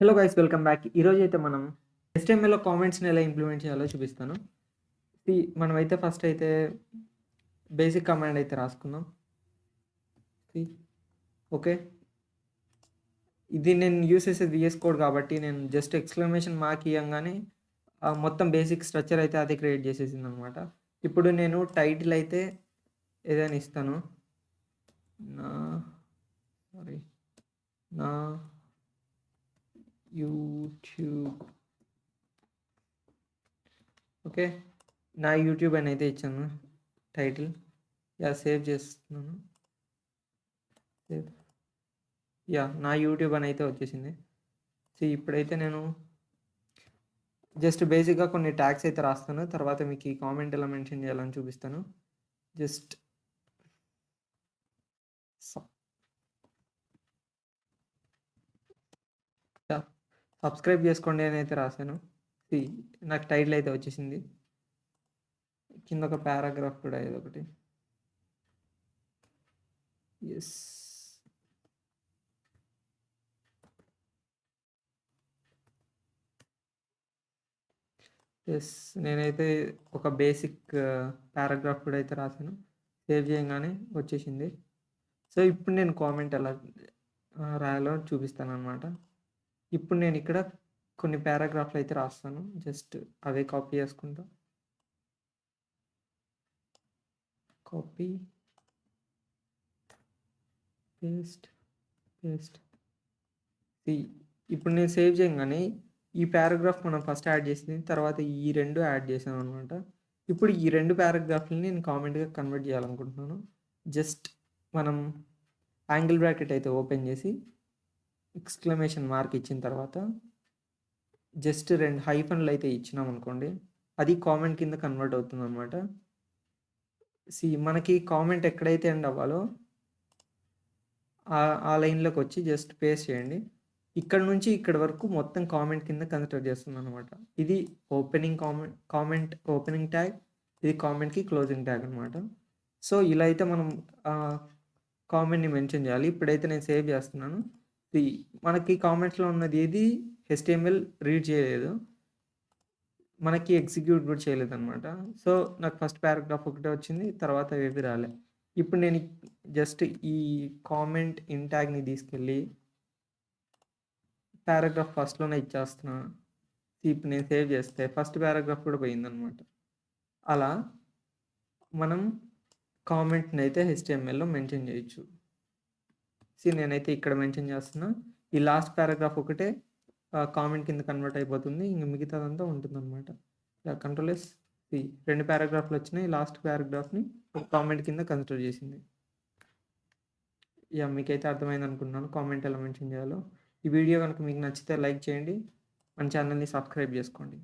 Hello guys, welcome back. ఈరోజు అయితే మనం HTMLలో కామెంట్స్ని ఎలా ఇంప్లిమెంట్ చేయాలో చూపిస్తాను. మనమైతే ఫస్ట్ అయితే బేసిక్ కమాండ్ అయితే రాసుకుందాం. ఓకే, ఇది నేను యూస్ చేసేది VS కోడ్ కాబట్టి నేను జస్ట్ ఎక్స్క్లమేషన్ మార్క్ ఇవ్వగానే మొత్తం బేసిక్ స్ట్రక్చర్ అయితే అది క్రియేట్ చేసేసింది అనమాట. ఇప్పుడు నేను టైటిల్ అయితే ఏదైనా ఇస్తాను. నా యూట్యూబ్. ఓకే, నా యూట్యూబ్ అని అయితే ఇచ్చాను టైటిల్. సేవ్ చేస్తున్నాను. నా యూట్యూబ్ అని అయితే వచ్చేసింది. ఇప్పుడైతే నేను జస్ట్ బేసిక్గా కొన్ని ట్యాగ్స్ అయితే రాస్తాను. తర్వాత మీకు ఈ కామెంట్ ఎలా మెన్షన్ చేయాలని చూపిస్తాను. జస్ట్ సబ్స్క్రైబ్ చేసుకోండి అని అయితే రాశాను. నాకు టైటిల్ అయితే వచ్చేసింది. కింద ఒక పారాగ్రాఫ్ కూడా ఏదో ఒకటి. నేనైతే ఒక బేసిక్ పారాగ్రాఫ్ కూడా అయితే రాశాను. సేవ్ చేయగానే వచ్చేసింది. సో ఇప్పుడు నేను కామెంట్ ఎలా రాయాలో చూపిస్తాను అనమాట. ఇప్పుడు నేను ఇక్కడ కొన్ని పారాగ్రాఫ్లు అయితే రాస్తాను. జస్ట్ అవే కాపీ చేసుకుంటా. Copy paste. ఇప్పుడు నేను సేవ్ చేయగానే ఈ పారాగ్రాఫ్ మనం ఫస్ట్ యాడ్ చేసింది, తర్వాత ఈ రెండు యాడ్ చేసాను అనమాట. ఇప్పుడు ఈ రెండు పారాగ్రాఫ్లని నేను కామెంట్గా కన్వర్ట్ చేయాలనుకుంటున్నాను. జస్ట్ మనం యాంగిల్ బ్రాకెట్ అయితే ఓపెన్ చేసి ఎక్స్క్లమేషన్ మార్క్ ఇచ్చిన తర్వాత జస్ట్ 2 హైఫన్లు అయితే ఇచ్చినాం అనుకోండి, అది కామెంట్ కింద కన్వర్ట్ అవుతుంది అనమాట. మనకి కామెంట్ ఎక్కడైతే ఎండ్ అవ్వాలో ఆ లైన్లోకి వచ్చి జస్ట్ పేస్ట్ చేయండి. ఇక్కడ నుంచి ఇక్కడ వరకు మొత్తం కామెంట్ కింద కన్సిడర్ చేస్తుంది అనమాట. ఇది కామెంట్ ఓపెనింగ్ ట్యాగ్, ఇది కామెంట్కి క్లోజింగ్ ట్యాగ్ అనమాట. సో ఇలా అయితే మనం కామెంట్ని మెన్షన్ చేయాలి. ఇప్పుడైతే నేను సేవ్ చేస్తున్నాను. మనకి కామెంట్స్లో ఉన్నది ఏది HTML రీడ్ చేయలేదు, మనకి ఎగ్జిక్యూట్ కూడా చేయలేదు అనమాట. సో నాకు ఫస్ట్ పారాగ్రాఫ్ ఒకటే వచ్చింది, తర్వాత ఏవి రాలే. ఇప్పుడు నేను జస్ట్ ఈ కామెంట్ ఇన్ ట్యాగ్ని తీసుకెళ్ళి పారాగ్రాఫ్ ఫస్ట్లోనే ఇచ్చేస్తున్నాను. ఇప్పుడు నేను సేవ్ చేస్తే ఫస్ట్ పారాగ్రాఫ్ కూడా పోయిందనమాట. అలా మనం కామెంట్ని అయితే HTMLలో మెన్షన్ చేయొచ్చు. నేనైతే ఇక్కడ మెన్షన్ చేస్తున్నా. ఈ లాస్ట్ పారాగ్రాఫ్ ఒకటే కామెంట్ కింద కన్వర్ట్ అయిపోతుంది, ఇంక మిగతాదంతా ఉంటుందన్నమాట. ఇలా కంట్రోల్ S. 2 పారాగ్రాఫ్లు వచ్చినాయి, లాస్ట్ పారాగ్రాఫ్ని ఒక కామెంట్ కింద కన్సిడర్ చేసింది. మీకైతే అర్థమైంది అనుకుంటున్నాను కామెంట్ ఎలా మెన్షన్ చేయాలో. ఈ వీడియో కనుక మీకు నచ్చితే లైక్ చేయండి, మన ఛానల్ని సబ్స్క్రైబ్ చేసుకోండి.